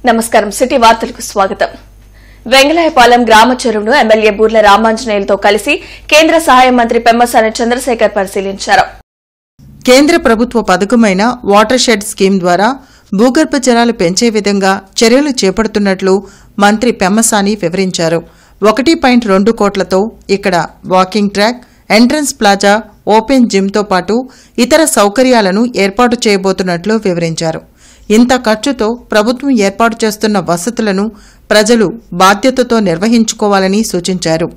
నమస్కారం సిటీ వార్తలకు స్వాగతం. వెంగళాయపాలెం గ్రామ చెరువును ఎమ్మెల్యే బూర్ల రామాంజనేయులతో కలిసి కేంద్ర సహాయ మంత్రి పెమ్మసాని చంద్రశేఖర్ పరిశీలించారు. కేంద్ర ప్రభుత్వ పథకమైన వాటర్ షెడ్ స్కీమ్ ద్వారా భూగర్భ జలాలు పెంచే విధంగా చర్యలు చేపడుతున్నట్లు మంత్రి పెమ్మసాని వివరించారు. 1.2 కోట్లతో ఇక్కడ walking track, entrance plaza, open జిమ్తో పాటు ఇతర సౌకర్యాలను ఏర్పాటు చేయబోతున్నట్లు వివరించారు. ఇంత ఖర్చుతో ప్రభుత్వం ఏర్పాటు చేస్తున్న వసతులను ప్రజలు బాధ్యతతో నిర్వహించుకోవాలని సూచించారు.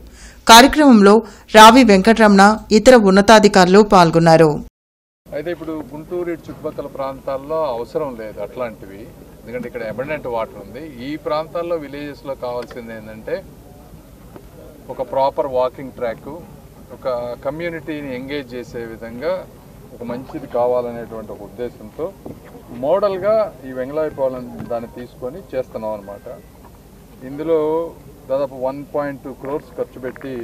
కార్యక్రమంలో రావి వెంకటరమణ, ఇతర ఉన్నతాధికారులు పాల్గొన్నారు. అయితే ఇప్పుడు గుంటూరు చుట్టుపక్కల ప్రాంతాల్లో అవసరం లేదు అట్లాంటివి, ఎందుకంటే ఇక్కడ అబండెంట్ వాటర్ ఉంది. ఈ ప్రాంతాల్లో విలేజెస్లో కావాల్సింది ఏంటంటే ఒక ప్రాపర్ వాకింగ్ ట్రాక్, ఒక కమ్యూనిటీని ఎంగేజ్ చేసే విధంగా ఒక మంచిది కావాలనేటువంటి ఒక ఉద్దేశంతో మోడల్గా ఈ వెంగళాయపాలెం దాన్ని తీసుకొని చేస్తున్నాం అన్నమాట. ఇందులో దాదాపు 1.2 crores ఖర్చు పెట్టి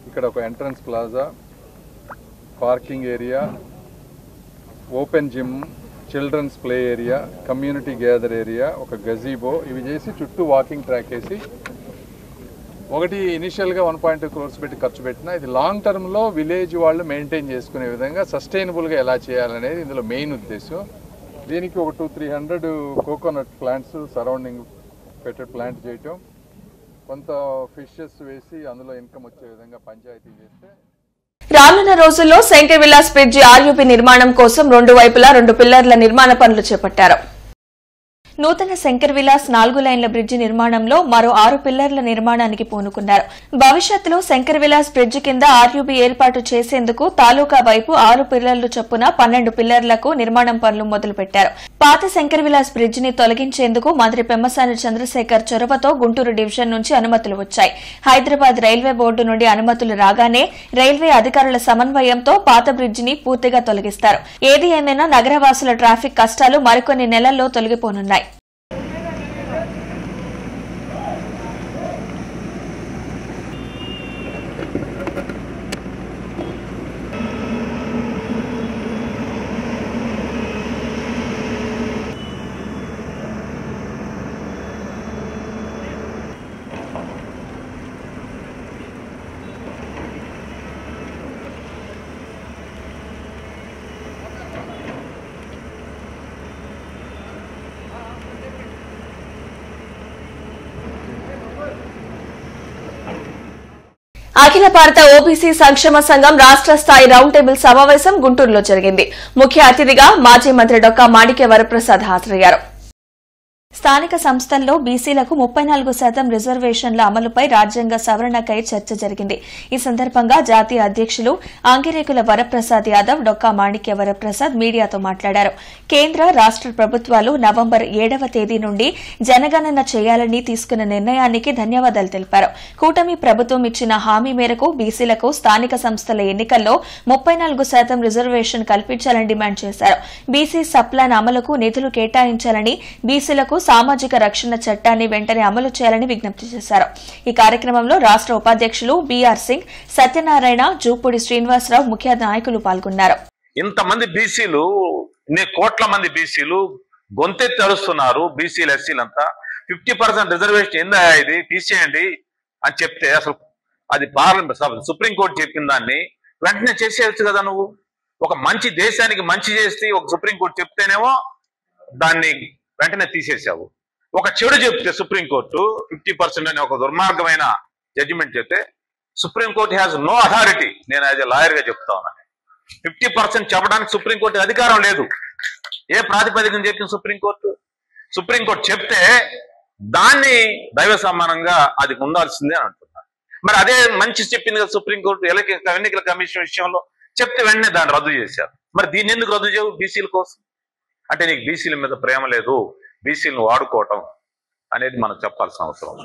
ఇక్కడ ఒక entrance plaza, parking area, open gym, children's play area, community gather area, ఒక గజీబో, ఇవి చేసి చుట్టూ వాకింగ్ ట్రాక్ వేసి ఒకటి ఇనిషియల్గా 1.2 crores పెట్టి ఖర్చు పెట్టినా ఇది లాంగ్ టర్మ్లో విలేజ్ వాళ్ళు మెయింటైన్ చేసుకునే విధంగా సస్టైనబుల్గా ఎలా చేయాలనేది ఇందులో మెయిన్ ఉద్దేశం. దీనికి ఒక 200-300 కోకోనట్ ప్లాంట్స్ సరౌండింగ్ పెట్టే ప్లాంట్ చేయటం, కొంత ఫిషెస్ వేసి అందులో ఇన్కమ్ వచ్చే విధంగా పంచాయతీ చేస్తే రానున్న రోజుల్లో శంకర్ విలాస్ బ్రిడ్జి ఆర్యూపీ నిర్మాణం కోసం 2 వైపులా 2 పిల్లర్ల నిర్మాణ పనులు చేపట్టారు. నూతన శంకర్ విలాస్ 4 లైన్ల బ్రిడ్జి నిర్మాణంలో మరో 6 పిల్లర్ల నిర్మాణానికి పూనుకున్నారు. భవిష్యత్తులో శంకర్ విలాస్ బ్రిడ్జి కింద ఆర్యూబీ ఏర్పాటు చేసేందుకు తాలూకా వైపు 6 పిల్లర్లు చొప్పున 12 పిల్లర్లకు నిర్మాణం పనులు మొదలుపెట్టారు. పాత శంకర్ విలాస్ బ్రిడ్జిని తొలగించేందుకు మంత్రి పెమ్మసాని చంద్రశేఖర్ చొరవతో గుంటూరు డివిజన్ నుంచి అనుమతులు వచ్చాయి. హైదరాబాద్ రైల్వే బోర్డు నుండి అనుమతులు రాగానే రైల్వే అధికారుల సమన్వయంతో పాత బ్రిడ్జిని పూర్తిగా తొలగిస్తారు. ఏది ఏమైనా నగరవాసుల ట్రాఫిక్ కష్టాలు మరికొన్ని నెలల్లో తొలగిపోనున్నాయి. అఖిల భారత ఓబీసీ సంక్షేమ సంఘం రాష్ట్ర స్థాయి రౌండ్ టేబుల్ సమావేశం గుంటూరులో జరిగింది. ముఖ్య అతిథిగా మాజీ మంత్రి డొక్కా మాణిక్య వరప్రసాద్ హాజరయ్యారు. స్థానిక సంస్థల్లో బీసీలకు 34% రిజర్వేషన్ల అమలుపై రాజ్యాంగ సవరణకై చర్చ జరిగింది. ఈ సందర్భంగా జాతీయ అధ్యకులు అంగిరేకుల వరప్రసాద్ యాదవ్, డొక్కా మాణిక్య వరప్రసాద్ మీడియాతో మాట్లాడారు. కేంద్ర రాష్ట ప్రభుత్వాలు నవంబర్ 7వ తేదీ నుండి జనగణన చేయాలని తీసుకున్న నిర్ణయానికి ధన్యవాదాలు తెలిపారు. కూటమి ప్రభుత్వం ఇచ్చిన హామీ మేరకు బీసీలకు స్థానిక సంస్థల ఎన్నికల్లో 34% రిజర్వేషన్ కల్పించాలని డిమాండ్ చేశారు. బీసీ సప్లాన్ అమలుకు నిధులు కేటాయించాలని, బీసీలకు సామాజిక రక్షణ చట్టాన్ని వెంటనే అమలు చేయాలని విజ్ఞప్తి చేశారు. ఈ కార్యక్రమంలో రాష్ట ఉపాధ్యకులు బీఆర్ సింగ్, సత్యనారాయణ, జూపూడి శ్రీనివాసరావు ముఖ్య నాయకులు పాల్గొన్నారు. ఇంతమంది బీసీలు, కోట్ల మంది బీసీలు గొంతెత్తి అరుస్తున్నారు. బీసీలు, ఎస్సీలంతా 50% రిజర్వేషన్ ఏందా ఇది తీసేయండి అని చెప్తే అసలు అది పార్లమెంట్ సుప్రీంకోర్టు చెప్పిన దాన్ని వెంటనే చేసేయచ్చు కదా. నువ్వు ఒక మంచి దేశానికి మంచి చేస్తే ఒక సుప్రీంకోర్టు చెప్తేనేమో దాన్ని వెంటనే తీసేసావు. ఒక చెడు చెప్తే సుప్రీంకోర్టు 50% అనే ఒక దుర్మార్గమైన జడ్జిమెంట్ చెప్తే సుప్రీంకోర్టు హ్యాస్ నో అథారిటీ. నేను యాజ్ ఎ లాయర్ గా చెప్తా ఉన్నాను, 50% చెప్పడానికి సుప్రీంకోర్టు అధికారం లేదు. ఏ ప్రాతిపదికన చెప్పిన సుప్రీంకోర్టు చెప్తే దాన్ని దైవ సమానంగా అది ఉండాల్సిందే అని అంటున్నారు. మరి అదే మంచి చెప్పింది కదా సుప్రీంకోర్టు ఎన్నికల కమిషన్ విషయంలో చెప్తే వెంటనే దాన్ని రద్దు చేశారు. మరి దీన్ని ఎందుకు రద్దు చేయవు? బీసీల కోసం అంటే నీకు బీసీల మీద ప్రేమ లేదు, బీసీలను వాడుకోవటం అనేది మనం చెప్పాల్సిన అవసరం,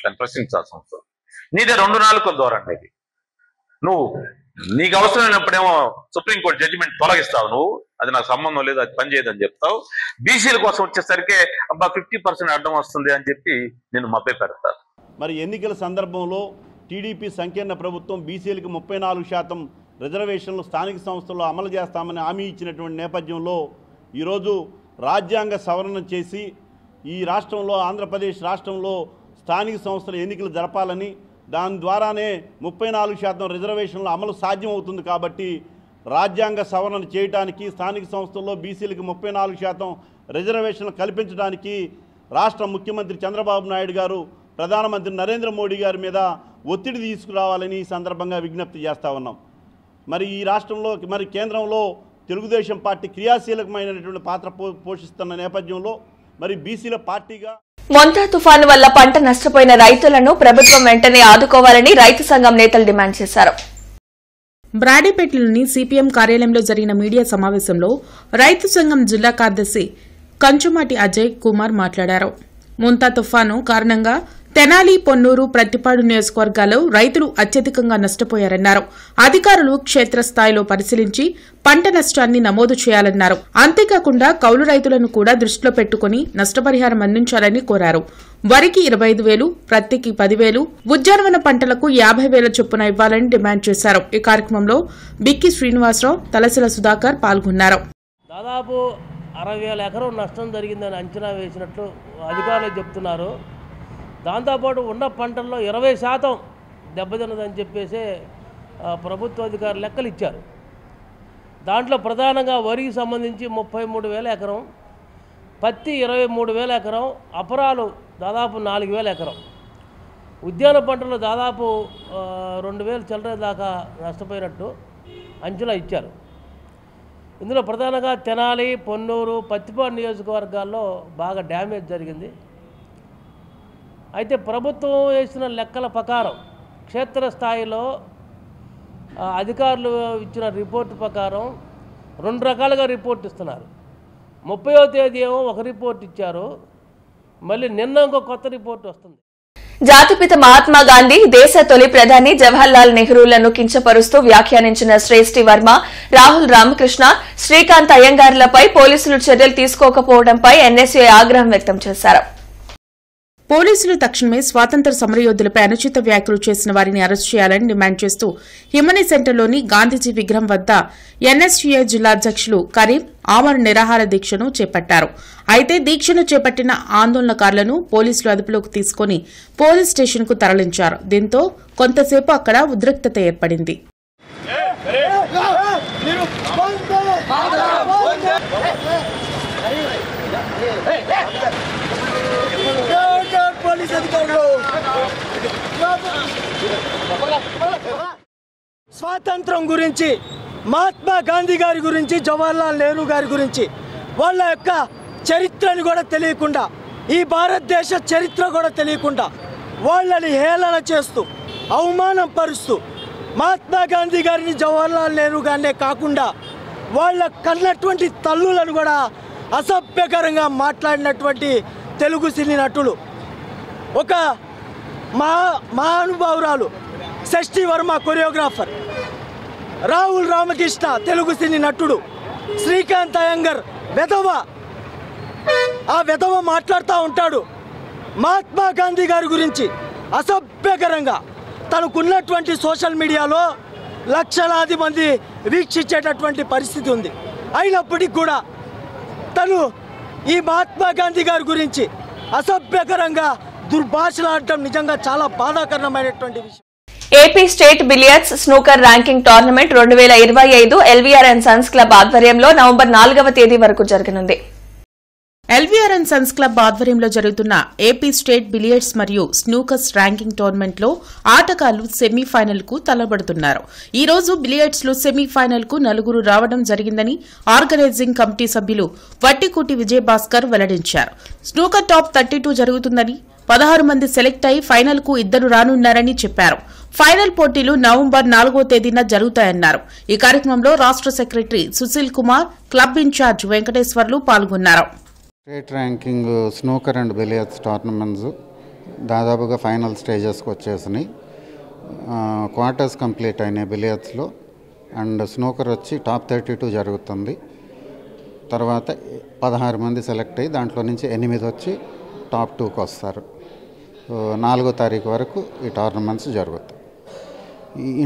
దాన్ని ప్రశ్నించాల్సిన అవసరం. నీదే 2 నాలుకల ద్వారా ఇది. నువ్వు నీకు అవసరమైనప్పుడేమో సుప్రీంకోర్టు జడ్జిమెంట్ తొలగిస్తావు, నువ్వు అది నాకు సంబంధం లేదు, అది పనిచేయదని చెప్తావు. బీసీల కోసం వచ్చేసరికి అబ్బా 50% అడ్డం వస్తుంది అని చెప్పి నేను మభ్య పెడతాను. మరి ఎన్నికల సందర్భంలో టీడీపీ సంకీర్ణ ప్రభుత్వం బీసీలకు 34% రిజర్వేషన్లు స్థానిక సంస్థల్లో అమలు చేస్తామని హామీ ఇచ్చినటువంటి నేపథ్యంలో ఈరోజు రాజ్యాంగ సవరణ చేసి ఈ రాష్ట్రంలో ఆంధ్రప్రదేశ్ రాష్ట్రంలో స్థానిక సంస్థల ఎన్నికలు జరపాలని, దాని ద్వారానే 34% రిజర్వేషన్ల అమలు సాధ్యమవుతుంది. కాబట్టి రాజ్యాంగ సవరణ చేయడానికి, స్థానిక సంస్థల్లో బీసీలకు 34% రిజర్వేషన్లు కల్పించడానికి రాష్ట్ర ముఖ్యమంత్రి చంద్రబాబు నాయుడు గారు ప్రధానమంత్రి నరేంద్ర మోడీ గారి మీద ఒత్తిడి తీసుకురావాలని ఈ సందర్భంగా విజ్ఞప్తి చేస్తూ ఉన్నాం. మరి ఈ రాష్ట్రంలో కేంద్రంలో తెలుగుదేశం పార్టీ క్రియాశీలకమైనటువంటి పాత్ర పోషిస్తున్న నేపథ్యంలో మరి బీసీల పార్టీగా మొంతా తుఫాను వల్ల పంట నష్టపోయిన రైతులను ప్రభుత్వం వెంటనే ఆదుకోవాలని రైతు సంఘం నేతలు డిమాండ్ చేశారు. బ్రాడీపేటలోని సిపిఎం కార్యాలయంలో జరిగిన మీడియా సమావేశంలో రైతు సంఘం జిల్లా కార్యదర్శి కంచుమాటి అజయ్ కుమార్ మాట్లాడారు. మొంతా తుఫాను కారణంగా తెనాలి, పొన్నూరు, ప్రత్తిపాడు నియోజకవర్గాల్లో రైతులు అత్యధికంగా నష్టపోయారన్నారు. అధికారులు క్షేత్రస్థాయిలో పరిశీలించి పంట నష్టాన్ని నమోదు చేయాలన్నారు. అంతేకాకుండా కౌలు రైతులను కూడా దృష్టిలో పెట్టుకుని నష్టపరిహారం అందించాలని కోరారు. వరికి 25,000, ప్రత్తికి 10,000, ఉద్యానవన పంటలకు 50,000 చొప్పున ఇవ్వాలని డిమాండ్ చేశారు. ఈ కార్యక్రమంలో బిక్కి శ్రీనివాసరావు, తలసిల సుధాకర్ పాల్గొన్నారు. దాదాపు 60,000 ఎకరం నష్టం జరిగిందని అంచనా వేసినట్లు అధికారులు చెప్తున్నారు. దాంతోపాటు ఉన్న పంటల్లో 20% దెబ్బతిన్నదని చెప్పేసి ప్రభుత్వ అధికారులు లెక్కలు ఇచ్చారు. దాంట్లో ప్రధానంగా వరికి సంబంధించి 33,000 ఎకరం, పత్తి 23,000 ఎకరం, అపరాలు దాదాపు 4,000 ఎకరం, ఉద్యాన పంటలు దాదాపు 2,000 చిల్లర దాకా నష్టపోయినట్టు అంచనా ఇచ్చారు. ఇందులో ప్రధానంగా తెనాలి, పొన్నూరు, పత్తిపాడు నియోజకవర్గాల్లో బాగా డ్యామేజ్ జరిగింది. అయితే ప్రభుత్వం వేసిన లెక్కల ప్రకారం క్షేత్రస్థాయిలో అధికారులు ఇచ్చిన రిపోర్టు ప్రకారం 2 రకాలుగా రిపోర్ట్ ఇస్తున్నారు. 30వ తేదీ ఏమో ఒక రిపోర్ట్ ఇచ్చారు, మళ్ళీ నిన్న ఇంకో కొత్త రిపోర్ట్ వస్తుంది. జాతిపిత మహాత్మా గాంధీ, దేశ తొలి ప్రధాని జవహర్లాల్ నెహ్రూలను కించపరుస్తూ వ్యాఖ్యానించిన శ్రేష్ఠి వర్మ, రాహుల్ రామకృష్ణ, శ్రీకాంత్ అయ్యంగార్లపై పోలీసులు చర్యలు తీసుకోకపోవడంపై ఎన్ఎస్యూఐ ఆగ్రహం వ్యక్తం చేశారు. పోలీసులు తక్షణమే స్వాతంత్ర సమరయోధులపై అనుచిత వ్యాఖ్యలు చేసిన వారిని అరెస్టు చేయాలని డిమాండ్ చేస్తూ హిమనీ సెంటర్లోని గాంధీజీ విగ్రహం వద్ద ఎన్ఎస్యూఐ జిల్లా అధ్యక్షులు కరీం ఆమరణ నిరాహార దీక్షను చేపట్టారు. అయితే దీక్షను చేపట్టిన ఆందోళనకారులను పోలీసులు అదుపులోకి తీసుకుని పోలీస్ స్టేషన్కు తరలించారు. దీంతో కొంతసేపు అక్కడ ఉద్రిక్తత ఏర్పడింది. స్వాతంత్రం గురించి, మహాత్మా గాంధీ గారి గురించి, జవహర్లాల్ నెహ్రూ గారి గురించి వాళ్ళ యొక్క చరిత్రను కూడా తెలియకుండా, ఈ భారతదేశ చరిత్ర కూడా తెలియకుండా వాళ్ళని హేళన చేస్తూ అవమానం పరుస్తూ మహాత్మా గాంధీ గారిని, జవహర్లాల్ నెహ్రూ గారినే కాకుండా వాళ్ళ కన్నటువంటి తల్లులను కూడా అసభ్యకరంగా మాట్లాడినటువంటి తెలుగు సినీ నటులు, ఒక మహానుభావురాలు షష్ఠి వర్మ కొరియోగ్రాఫర్, రాహుల్ రామకృష్ణ తెలుగు సినీ నటుడు, శ్రీకాంత్ అయ్యంగర్ వెధవ, ఆ వెధవ మాట్లాడుతూ ఉంటాడు మహాత్మా గాంధీ గారి గురించి అసభ్యకరంగా. తనకున్నటువంటి సోషల్ మీడియాలో లక్షలాది మంది వీక్షించేటటువంటి పరిస్థితి ఉంది. అయినప్పటికీ కూడా తను ఈ మహాత్మా గాంధీ గారి గురించి అసభ్యకరంగా దుర్భాషలాడటం నిజంగా చాలా బాధాకరమైనటువంటి విషయం. AP state billiards snooker ranking tournament 2025 LVR and Sons club ఆధ్వర్యంలో నవంబర్ 4వ తేదీ వరకు జరగనుంది. ఎల్వీఆర్ అండ్ సన్స్ క్లబ్ ఆధ్వర్యంలో జరుగుతున్న ఏపీ స్టేట్ బిలియర్డ్స్ మరియు స్నూకర్స్ ర్యాంకింగ్ టోర్నమెంట్లో ఆటగాళ్లు సెమీఫైనల్ కు తలబడుతున్నారు. ఈ రోజు బిలియర్డ్స్ లో సెమీఫైనల్ కు 4 రావడం జరిగిందని ఆర్గనైజింగ్ కమిటీ సభ్యులు వట్టికూటి విజయభాస్కర్ వెల్లడించారు. స్నూకర్ టాప్ 32 జరుగుతుందని, 16 మంది సెలెక్ట్ అయి ఫైనల్ కు 2 రానున్నారని చెప్పారు. ఫైనల్ పోటీలు నవంబర్ 4వ తేదీన జరుగుతాయన్నారు. ఈ కార్యక్రమంలో రాష్ట్ర secretary Sushil Kumar, club incharge Venkateswarlu పాల్గొన్నారు. State ranking snooker and billiards tournaments దాదాపుగా ఫైనల్ స్టేజెస్కి వచ్చేసినాయి. క్వార్టర్స్ కంప్లీట్ అయినాయి బిలియర్డ్స్లో. అండ్ స్నూకర్ వచ్చి టాప్ 32 జరుగుతుంది. తర్వాత 16 మంది సెలెక్ట్ అయ్యి దాంట్లో నుంచి 8 వచ్చి టాప్ 2కి వస్తారు. 4వ తారీఖు వరకు ఈ టోర్నమెంట్స్ జరుగుతాయి.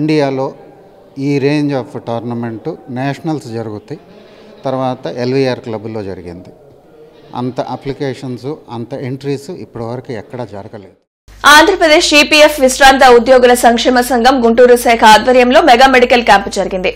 ఇండియాలో ఈ రేంజ్ ఆఫ్ టోర్నమెంటు నేషనల్స్ జరుగుతాయి. తర్వాత ఎల్వీఆర్ క్లబ్లో జరిగింది. అంత అప్లికేషన్స్ అంత ఎంట్రీస్ ఇప్పటివరకు ఎక్కడా జరగలేదు. ఆంధ్రప్రదేశ్ ఈపీఎఫ్ విశ్రాంత ఉద్యోగుల సంక్షేమ సంఘం గుంటూరు శాఖ ఆధ్వర్యంలో మెగా మెడికల్ క్యాంపు జరిగింది.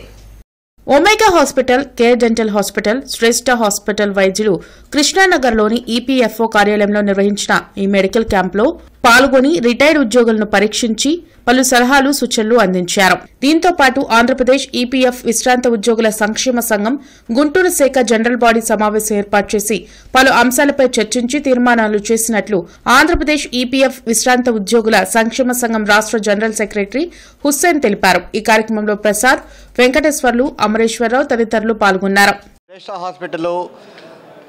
Omega hospital, care dental hospital, Shreshta hospital వైద్యులు కృష్ణానగర్లోని ఈపీఎఫ్ఓ కార్యాలయంలో నిర్వహించిన ఈ మెడికల్ క్యాంపులో పాల్గొని రిటైర్డ్ ఉద్యోగులను పరీక్షించి పలు సలహాలు సూచనలు అందించారు. దీంతో పాటు ఆంధ్రప్రదేశ్ ఈపీఎఫ్ విశ్రాంత ఉద్యోగుల సంక్షేమ సంఘం గుంటూరు శాఖ జనరల్ బాడీ సమావేశం ఏర్పాటు చేసి పలు అంశాలపై చర్చించి తీర్మానాలు చేసినట్లు ఆంధ్రప్రదేశ్ ఈపీఎఫ్ విశ్రాంత ఉద్యోగుల సంక్షేమ సంఘం రాష్ట్ర జనరల్ సెక్రటరీ హుస్సేన్ తెలిపారు. ఈ కార్యక్రమంలో ప్రసాద్, వెంకటేశ్వర్లు, అమరేశ్వరరావు తదితరులు పాల్గొన్నారు.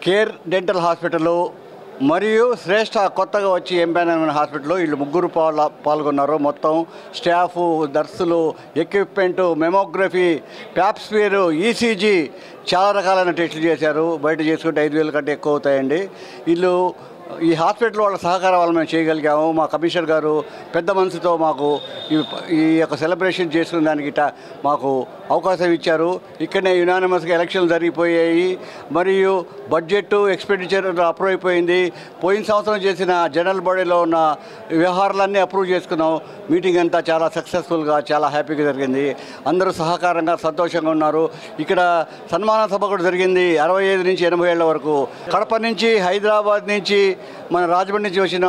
కేర్ డెంటల్ హాస్పిటల్ మరియు శ్రేష్ఠ కొత్తగా వచ్చి ఎంపానల్మెంట్ హాస్పిటల్లో వీళ్ళు ముగ్గురు పాల్గొన్నారు. మొత్తం స్టాఫ్, నర్సులు, ఎక్విప్మెంటు, మెమోగ్రఫీ, ప్యాప్స్మియర్, ఈసీజీ చాలా రకాలైన టెస్టులు చేశారు. బయట చేసుకుంటే 5,000 కంటే ఎక్కువ అవుతాయండి. వీళ్ళు ఈ హాస్పిటల్ వాళ్ళ సహకారం వల్ల మేము చేయగలిగాము. మా కమిషనర్ గారు పెద్ద మనసుతో మాకు ఈ యొక్క సెలబ్రేషన్ చేసుకునే దానికి మాకు అవకాశం ఇచ్చారు. ఇక్కడనే యునానిమస్గా ఎలక్షన్లు జరిగిపోయాయి. మరియు బడ్జెట్ ఎక్స్పెండిచర్ అప్రూవ్ అయిపోయింది. పోయిన సంవత్సరం చేసిన జనరల్ బాడీలో ఉన్న వ్యవహారాలన్నీ అప్రూవ్ చేసుకున్నాం. మీటింగ్ అంతా చాలా సక్సెస్ఫుల్గా, చాలా హ్యాపీగా జరిగింది. అందరూ సహకారంగా, సంతోషంగా ఉన్నారు. ఇక్కడ సన్మాన సభ కూడా జరిగింది 65 నుంచి 80 ఏళ్ల వరకు. కడప నుంచి, హైదరాబాద్ నుంచి, మన రాజమండ్రి నుంచి వచ్చిన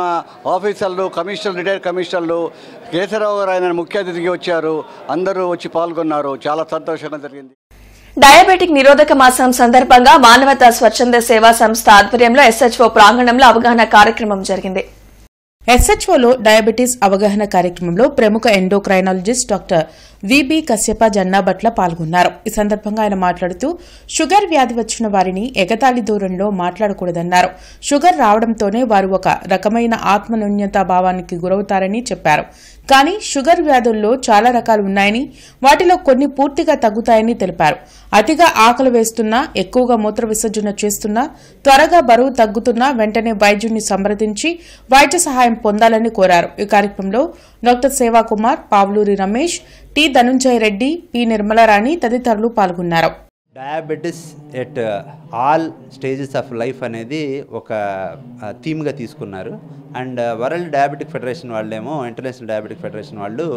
ఆఫీసర్లు, కమిషనర్లు, రిటైర్డ్ కమిషనర్లు, కేశవరావు గారు ఆయన ముఖ్య అతిథిగా వచ్చారు. అందరూ వచ్చి పాల్గొన్నారు. చాలా సంతోషంగా జరిగింది. డయాబెటిక్ నిరోధక మాసం సందర్భంగా మానవతా స్వచ్ఛంద సేవా సంస్థ ఆధ్వర్యంలో ఎస్హెచ్ఓ ప్రాంగణంలో అవగాహన కార్యక్రమం జరిగింది. ఎస్హెచ్ఓలో డయాబెటీస్ అవగాహన కార్యక్రమంలో ప్రముఖ ఎండోక్రైనాలజిస్ట్ డాక్టర్ విబి కశ్యప జన్నాబట్ల పాల్గొన్నారు. ఈ సందర్భంగా ఆయన మాట్లాడుతూ షుగర్ వ్యాధి వచ్చిన వారిని ఎగతాళి దూరంలో మాట్లాడకూడదన్నారు. షుగర్ రావడంతోనే వారు ఒక రకమైన ఆత్మన్యూన్యతా భావానికి గురవుతారని చెప్పారు. కానీ షుగర్ వ్యాధుల్లో చాలా రకాలు ఉన్నాయని, వాటిలో కొన్ని పూర్తిగా తగ్గుతాయని తెలిపారు. అతిగా ఆకలి వేస్తున్నా, ఎక్కువగా మూత్ర విసర్జన చేస్తున్నా, త్వరగా బరువు తగ్గుతున్నా వెంటనే వైద్యుడిని సంప్రదించి వైద్య సహాయం పొందాలని కోరారు. ఈ కార్యక్రమంలో doctor Sevakumar, Pavuluri Ramesh, T Dhanunjaya Reddy, P Nirmalarani తదితరులు పాల్గొన్నారు. Diabetes at all stages of life అనేది ఒక థీమ్గా తీసుకున్నారు. అండ్ వరల్డ్ డయాబెటిక్ ఫెడరేషన్ వాళ్ళేమో, ఇంటర్నేషనల్ డయాబెటిక్ ఫెడరేషన్ వాళ్ళు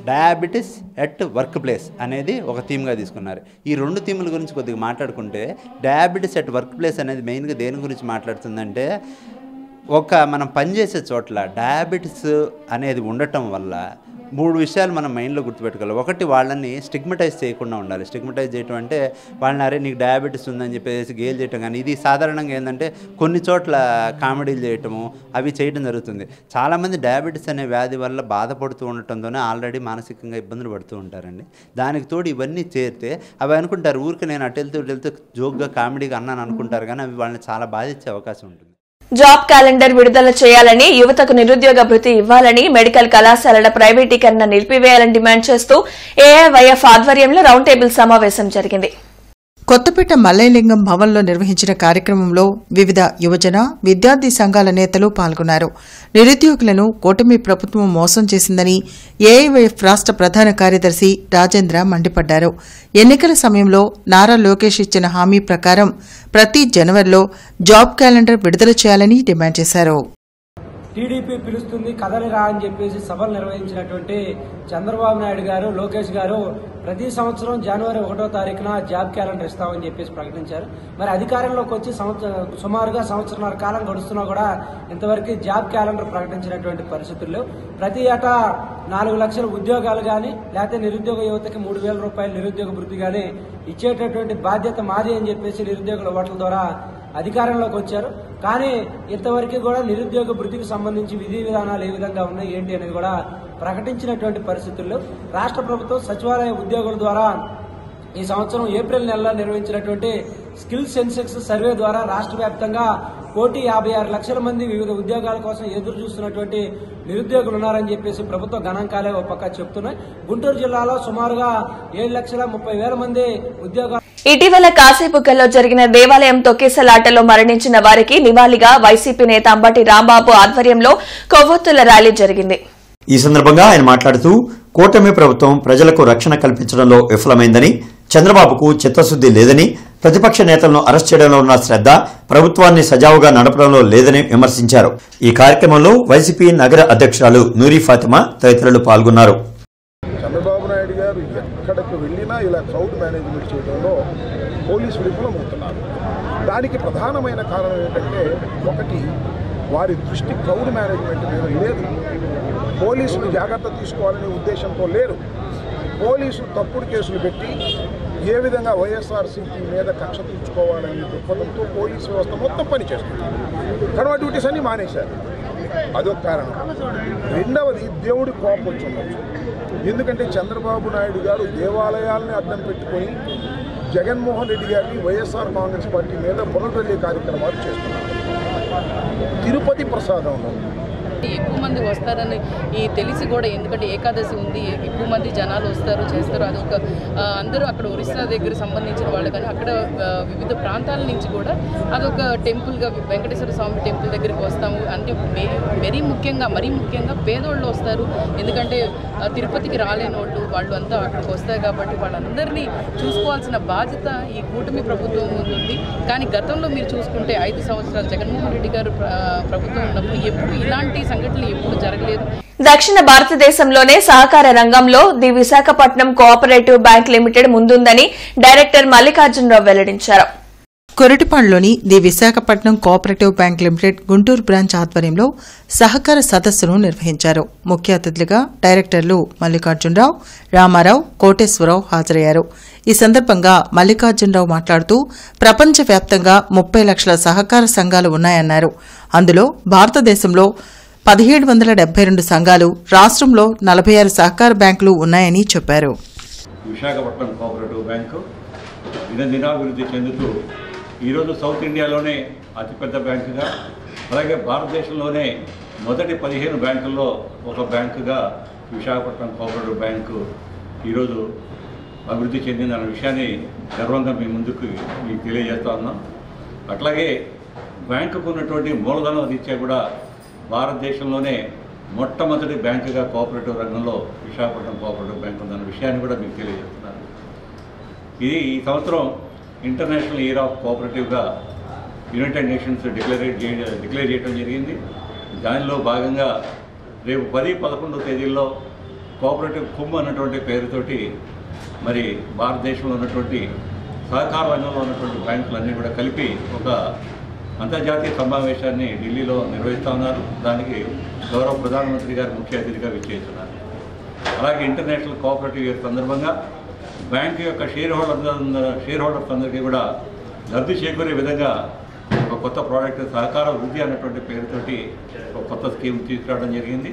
డయాబెటిస్ ఎట్ వర్క్ ప్లేస్ అనేది ఒక థీమ్గా తీసుకున్నారు. ఈ రెండు థీముల గురించి కొద్దిగా మాట్లాడుకుంటే, డయాబెటిస్ ఎట్ వర్క్ ప్లేస్ అనేది మెయిన్గా దేని గురించి మాట్లాడుతుందంటే, మనం పనిచేసే చోట్ల డయాబెటిస్ అనేది ఉండటం వల్ల 3 విషయాలు మనం మైండ్లో గుర్తుపెట్టుకోవాలి. ఒకటి, వాళ్ళని స్టిగ్మటైజ్ చేయకుండా ఉండాలి. స్టిగ్మటైజ్ చేయటం అంటే వాళ్ళని అరే నీకు డయాబెటీస్ ఉందని చెప్పేసి గేల్ చేయటం, కానీ ఇది సాధారణంగా ఏంటంటే కొన్ని చోట్ల కామెడీలు చేయటము అవి చేయడం జరుగుతుంది. చాలామంది డయాబెటీస్ అనే వ్యాధి వల్ల బాధపడుతూ ఉండటంతోనే ఆల్రెడీ మానసికంగా ఇబ్బందులు పడుతూ ఉంటారండి. దానికి తోడు ఇవన్నీ చేరితే అవి అనుకుంటారు ఊరికి నేను అటు వెళ్తూ జోక్గా కామెడీగా అన్నాను అనుకుంటారు, కానీ అవి వాళ్ళని చాలా బాధించే అవకాశం ఉంటుంది. జాబ్ క్యాలెండర్ విడుదల చేయాలని, యువతకు నిరుద్యోగ భృతి ఇవ్వాలని, మెడికల్ కళాశాలల ప్రైవేటీకరణ నిలిపివేయాలని డిమాండ్ చేస్తూ ఏఐవైఎఫ్ ఆధ్వర్యంలో రౌండ్ టేబుల్ సమావేశం జరిగింది. కొత్తపేట మల్లయ్యలింగం భవన్లో నిర్వహించిన కార్యక్రమంలో వివిధ యువజన, విద్యార్థి సంఘాల నేతలు పాల్గొన్నారు. నిరుద్యోగులను కూటమి ప్రభుత్వం మోసం చేసిందని ఏఐవైఎఫ్ రాష్ట్ర ప్రధాన కార్యదర్శి రాజేంద్ర మండిపడ్డారు. ఎన్నికల సమయంలో నారా లోకేష్ ఇచ్చిన హామీ ప్రకారం ప్రతి జనవరిలో జాబ్ క్యాలెండర్ విడుదల చేయాలని డిమాండ్ చేశారు. టీడీపీ పిలుస్తుంది కదలిరా అని చెప్పేసి సభలు నిర్వహించినటువంటి చంద్రబాబు నాయుడు గారు, లోకేష్ గారు ప్రతి సంవత్సరం జనవరి 1వ తారీఖున జాబ్ క్యాలెండర్ ఇస్తామని చెప్పేసి ప్రకటించారు. మరి అధికారంలోకి వచ్చి సుమారుగా సంవత్సరన్నర కాలం గడుస్తున్నా కూడా ఇంతవరకు జాబ్ క్యాలెండర్ ప్రకటించినటువంటి పరిస్థితుల్లో ప్రతి ఏటా 4 లక్షల ఉద్యోగాలు కానీ, లేకపోతే నిరుద్యోగ యువతకి 3,000 రూపాయల నిరుద్యోగ భృతి కానీ ఇచ్చేటటువంటి బాధ్యత మాది అని చెప్పేసి నిరుద్యోగుల ఓట్ల ద్వారా అధికారంలోకి వచ్చారు. కానీ ఇంతవరకు కూడా నిరుద్యోగ భృతికి సంబంధించి విధి విధానాలు ఏ విధంగా ఉన్నాయి ఏంటి అనేది కూడా ప్రకటించినటువంటి పరిస్థితుల్లో రాష్ట్ర ప్రభుత్వం సచివాలయ ఉద్యోగుల ద్వారా ఈ సంవత్సరం ఏప్రిల్ నెలలో నిర్వహించినటువంటి స్కిల్ సెన్సెక్స్ సర్వే ద్వారా రాష్ట్ర వ్యాప్తంగా 1,56,00,000 మంది వివిధ ఉద్యోగాల కోసం ఎదురు చూస్తున్నటువంటి నిరుద్యోగులు ఉన్నారని చెప్పేసి ప్రభుత్వ గణాంకాలే ఒక పక్క చెప్తున్నాయి. గుంటూరు జిల్లాలో సుమారుగా 7,30,000 మంది ఉద్యోగాలు. ఇటీవల కాసేపుకల్లో జరిగిన దేవాలయం తొక్కేసలాటలో మరణించిన వారికి నివాళిగా వైసీపీ నేత అంబటి రాంబాబు ఆధ్వర్యంలో కొవ్వొత్తుల ర్యాలీ జరిగింది. ఈ సందర్భంగా ఆయన మాట్లాడుతూ కూటమి ప్రభుత్వం ప్రజలకు రక్షణ కల్పించడంలో విఫలమైందని, చంద్రబాబుకు చిత్తశుద్ది లేదని, ప్రతిపక్ష నేతలను అరెస్ట్ చేయడంలో ఉన్న శ్రద్ధ ప్రభుత్వాన్ని సజావుగా నడపడంలో లేదని విమర్శించారు. ఈ కార్యక్రమంలో వైసీపీ నగర అధ్యక్షురాలు నూరి ఫాతిమా తదితరులు పాల్గొన్నారు. చంద్రబాబు నాయుడు గారు ఎక్కడికి వెళ్ళినా ఇలా క్రౌడ్ మేనేజ్మెంట్ చేయడంలో పోలీసులు విఫలమవుతున్నారు. దానికి ప్రధానమైన కారణం ఏంటంటే, ఒకటి వారి దృష్టి క్రౌడ్ మేనేజ్మెంట్ మీద లేదు. పోలీసులు జాగ్రత్త తీసుకోవాలనే ఉద్దేశంతో లేరు. పోలీసులు తప్పుడు కేసులు పెట్టి ఏ విధంగా వైఎస్ఆర్సీపీ మీద కక్ష తీర్చుకోవాలనే దృక్పథంతో పోలీసు వ్యవస్థ మొత్తం పనిచేస్తుంది. కడవ డ్యూటీస్ అన్ని మానేశారు. అదొక కారణం. రెండవది దేవుడి కోపం వచ్చి ఉండొచ్చు. ఎందుకంటే చంద్రబాబు నాయుడు గారు దేవాలయాలని అడ్డం పెట్టుకొని జగన్మోహన్ రెడ్డి గారిని వైఎస్ఆర్ కాంగ్రెస్ పార్టీ మీద బురదల్లే కార్యక్రమాలు చేస్తున్నారు. తిరుపతి ప్రసాదంలో ఎక్కువ మంది వస్తారని తెలిసి కూడా, ఎందుకంటే ఏకాదశి ఉంది, ఎక్కువ మంది జనాలు వస్తారు చేస్తారు. అదొక అందరూ అక్కడ ఒరిస్సా దగ్గర సంబంధించిన వాళ్ళు, కానీ అక్కడ వివిధ ప్రాంతాల నుంచి కూడా అదొక టెంపుల్గా వెంకటేశ్వర స్వామి టెంపుల్ దగ్గరికి వస్తాము. అంటే మరీ ముఖ్యంగా పేదోళ్ళు వస్తారు. ఎందుకంటే తిరుపతికి రాలేని వాళ్ళు అంతా అక్కడికి వస్తారు కాబట్టి వాళ్ళందరినీ చూసుకోవాల్సిన బాధ్యత ఈ కూటమి ప్రభుత్వం ఉంది. కానీ గతంలో మీరు చూసుకుంటే 5 సంవత్సరాలు జగన్మోహన్ రెడ్డి గారు ప్రభుత్వం ఉన్నప్పుడు ఎప్పుడు ఇలాంటి సంఘటనలు ఎప్పుడు జరగలేదు. దక్షిణ భారతదేశంలోనే సహకార రంగంలో the Visakhapatnam cooperative bank limited ముందుందని డైరెక్టర్ మల్లికార్జునరావు వెల్లడించారు. కొరటిపాడులోని the Visakhapatnam cooperative bank limited Guntur branch ఆధ్వర్యంలో సహకార సదస్సును నిర్వహించారు. ముఖ్య అతిథులుగా డైరెక్టర్లు మల్లికార్జునరావు, రామారావు, కోటేశ్వరరావు హాజరయ్యారు. ఈ సందర్భంగా మల్లికార్జునరావు మాట్లాడుతూ ప్రపంచవ్యాప్తంగా 30 లక్షల సహకార సంఘాలు ఉన్నాయన్నారు. అందులో భారతదేశంలో 1772 సంఘాలు, రాష్ట్రంలో 46 సహకార బ్యాంకులు ఉన్నాయని చెప్పారు. విశాఖపట్నం కోఆపరేటివ్ బ్యాంకు దినదినాభివృద్ధి చెందుతూ ఈరోజు సౌత్ ఇండియాలోనే అతిపెద్ద బ్యాంకుగా, అలాగే భారతదేశంలోనే మొదటి 15 బ్యాంకుల్లో ఒక బ్యాంకుగా విశాఖపట్నం కోఆపరేటివ్ బ్యాంకు ఈరోజు అభివృద్ధి చెందిందన్న విషయాన్ని గర్వంగా మీ ముందుకు మీకు తెలియజేస్తా ఉన్నాం. అట్లాగే బ్యాంకుకు ఉన్నటువంటి మూలధనం రీత్యా కూడా భారతదేశంలోనే మొట్టమొదటి బ్యాంకుగా కోఆపరేటివ్ రంగంలో విశాఖపట్నం కోఆపరేటివ్ బ్యాంక్ ఉందన్న విషయాన్ని కూడా మీకు తెలియజేస్తున్నాను. ఇది ఈ సంవత్సరం ఇంటర్నేషనల్ ఇయర్ ఆఫ్ కోఆపరేటివ్గా యునైటెడ్ నేషన్స్ డిక్లేర్ చేయడం జరిగింది. దానిలో భాగంగా రేపు 10-11 తేదీల్లో కోఆపరేటివ్ కుంభ్ అన్నటువంటి పేరుతోటి మరి భారతదేశంలో ఉన్నటువంటి సహకార రంగంలో ఉన్నటువంటి బ్యాంకులన్నీ కూడా కలిపి ఒక అంతర్జాతీయ సమావేశాన్ని ఢిల్లీలో నిర్వహిస్తూ ఉన్నారు. దానికి గౌరవ ప్రధానమంత్రి గారు ముఖ్య అతిథిగా విచ్చేస్తున్నారు. అలాగే ఇంటర్నేషనల్ కోఆపరేటివ్ ఇయర్ సందర్భంగా బ్యాంకు యొక్క షేర్ హోల్డర్స్ అందరికీ కూడా లబ్ధి చేకూరే విధంగా ఒక కొత్త ప్రోడక్ట్ సహకార వృద్ధి అన్నటువంటి పేరుతోటి ఒక కొత్త స్కీమ్ తీసుకురావడం జరిగింది.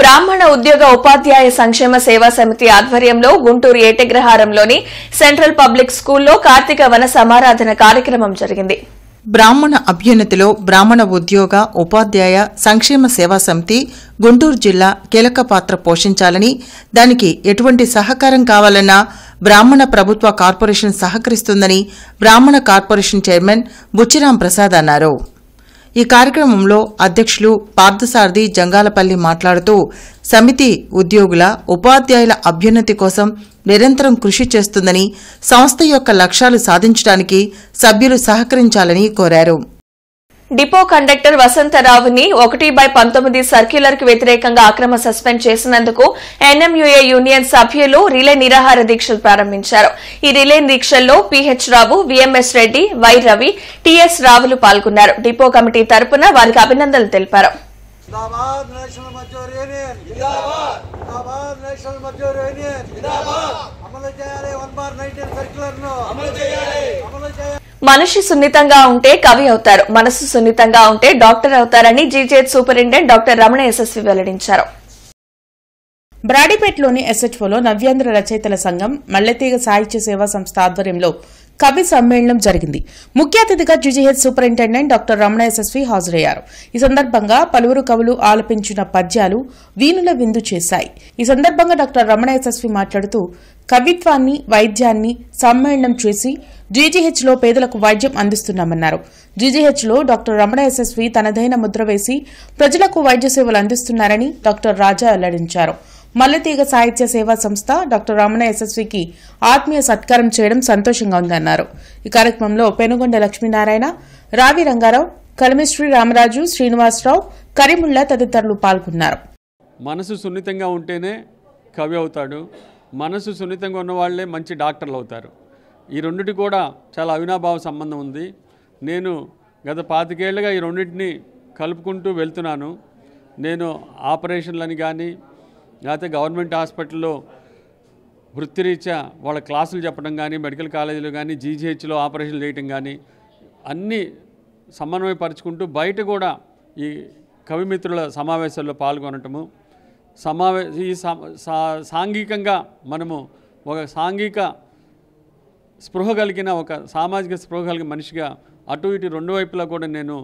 బ్రాహ్మణ ఉద్యోగ ఉపాధ్యాయ సంక్షేమ సేవా సమితి ఆధ్వర్యంలో గుంటూరు ఏటగ్రహారంలోని సెంట్రల్ పబ్లిక్ స్కూల్లో కార్తీక వన సమారాధన కార్యక్రమం జరిగింది. బ్రాహ్మణ అభ్యున్నతిలో బ్రాహ్మణ ఉద్యోగ ఉపాధ్యాయ సంక్షేమ సేవా సమితి గుంటూరు జిల్లా కీలక పాత్ర పోషించాలని, దానికి ఎటువంటి సహకారం కావాలన్నా బ్రాహ్మణ ప్రభుత్వ కార్పొరేషన్ సహకరిస్తుందని బ్రాహ్మణ కార్పొరేషన్ చైర్మన్ బుచ్చిరాం ప్రసాద్ అన్నారు. ఈ కార్యక్రమంలో అధ్యక్షులు పార్థసారథి జంగాలపల్లి మాట్లాడుతూ సమితి ఉద్యోగుల ఉపాధ్యాయుల అభ్యున్నతి కోసం నిరంతరం కృషి చేస్తుందని, సంస్థ యొక్క లక్ష్యాలు సాధించడానికి సభ్యులు సహకరించాలని కోరారు. డిపో కండక్టర్ వసంతరావుని 1/19 సర్క్యులర్ కు వ్యతిరేకంగా అక్రమ సస్పెండ్ చేసినందుకు ఎన్ఎంయూఏ యూనియన్ సభ్యులు రిలే నిరాహార దీక్షలు ప్రారంభించారు. ఈ రిలే దీక్షల్లో PH Rao, VMS Reddy, Y Ravi, TS రావులు పాల్గొన్నారు. డిపో కమిటీ తరపున వారికి అభినందనలు తెలిపారు. మనిషి సున్నితంగా ఉంటే కవి అవుతారు, మనసు సున్నితంగా ఉంటే డాక్టర్ అవుతారని GJH superintendent doctor Ramana Yashasvi వెల్లడించారు. బ్రాడీపేటలోని ఎస్హెచ్ఓలో నవ్యాంధ్ర రచయితల సంఘం మల్లెతీగ సాహిత్య సేవా సంస్థ ఆధ్వర్యంలో కవి సమ్మేళనం జరిగింది. ముఖ్య అతిథిగా GGH superintendent doctor Ramana Yashasvi హాజరయ్యారు. ఈ సందర్భంగా పలువురు కవులు ఆలపించిన పద్యాలు వీణుల విందు చేశాయి. ఈ సందర్భంగా డాక్టర్ రమణ యశస్వి మాట్లాడుతూ కవిత్వాన్ని, వైద్యాన్ని సమ్మేళనం చేసి జీజీహెచ్లో పేదలకు వైద్యం అందిస్తున్నామన్నారు. జీజీహెచ్లో డాక్టర్ రమణ యశస్వి తనదైన ముద్ర వేసి ప్రజలకు వైద్య సేవలు అందిస్తున్నారని డాక్టర్ రాజా వెల్లడించారు. మల్లెతీగ సాహిత్య సేవా సంస్థ డాక్టర్ రమణ యశస్వికి ఆత్మీయ సత్కారం చేయడం సంతోషంగా ఉందన్నారు. ఈ కార్యక్రమంలో పెనుగొండ లక్ష్మీనారాయణ, రావి రంగారావు, కలిమిశ్రీ రామరాజు, శ్రీనివాసరావు, కరీముల్లా తదితరులు పాల్గొన్నారు. మనసు సున్నితంగా ఉంటేనే కవి అవుతాడు, మనసు సున్నితంగా ఉన్న వాళ్లే మంచి డాక్టర్లు అవుతారు. ఈ రెండిటి కూడా చాలా అవినాభావ సంబంధం ఉంది. నేను గత 25 ఏళ్లుగా ఈ రెండింటిని కలుపుకుంటూ వెళ్తున్నాను. నేను ఆపరేషన్లని కానీ లేకపోతే గవర్నమెంట్ హాస్పిటల్లో వృత్తిరీత్యా వాళ్ళ క్లాసులు చెప్పడం కానీ, మెడికల్ కాలేజీలో కానీ, జీజీహెచ్లో ఆపరేషన్లు చేయటం కానీ అన్నీ సమన్వయపరుచుకుంటూ బయట కూడా ఈ కవిమిత్రుల సమావేశాల్లో పాల్గొనటము, ఈ సాంఘికంగా మనము ఒక సాంఘిక స్పృహ కలిగిన, ఒక సామాజిక స్పృహ కలిగిన మనిషిగా అటు ఇటు రెండు వైపులా కూడా నేను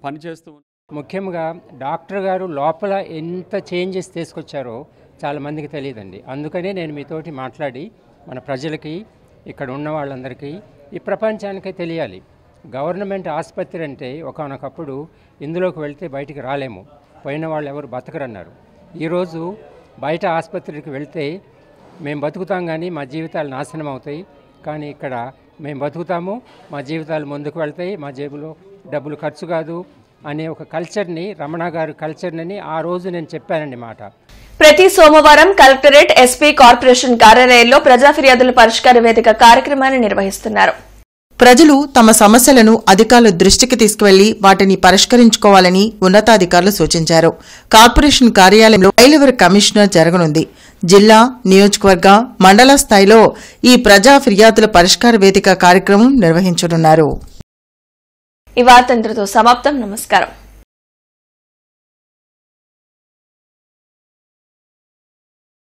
పనిచేస్తూ ఉన్నాను. ముఖ్యంగా డాక్టర్ గారు లోపల ఎంత చేంజెస్ తీసుకొచ్చారో చాలామందికి తెలియదండి. అందుకనే నేను మీతోటి మాట్లాడి మన ప్రజలకి, ఇక్కడ ఉన్న వాళ్ళందరికీ, ఈ ప్రపంచానికే తెలియాలి. గవర్నమెంట్ ఆసుపత్రి అంటే ఒకనొకప్పుడు ఇందులోకి వెళ్తే బయటికి రాలేము, పోయిన వాళ్ళు ఎవరు బతకరన్నారు. ఈరోజు బయట ఆసుపత్రికి వెళ్తే మేము బతుకుతాం కానీ మా జీవితాలు నాశనం అవుతాయి, కానీ ఇక్కడ మేము బతుకుతాము, మా జీవితాలు ముందుకు వెళ్తాయి, మా జేబులో డబ్బులు ఖర్చు కాదు అనే ఒక కల్చర్ని, రమణ గారు కల్చర్ని ఆ రోజు నేను చెప్పానండి మాట. ప్రతి సోమవారం కలెక్టరేట్, ఎస్పీ, కార్పొరేషన్ కార్యాలయాల్లో ప్రజా ఫిర్యాదుల పరిష్కార వేదిక కార్యక్రమాన్ని నిర్వహిస్తున్నారు. ప్రజలు తమ సమస్యలను అధికారుల దృష్టికి తీసుకువెళ్లి వాటిని పరిష్కరించుకోవాలని ఉన్నతాధికారులు సూచించారు. కార్పొరేషన్ కార్యాలయంలో హైలెవెల్ కమిషనర్ జరగనుంది. జిల్లా, నియోజకవర్గ, మండల స్థాయిలో ఈ ప్రజా ఫిర్యాదుల పరిష్కార వేదిక కార్యక్రమం నిర్వహించనున్నారు. ఈ వార్త ఇంతటితో సమాప్తం. నమస్కారం.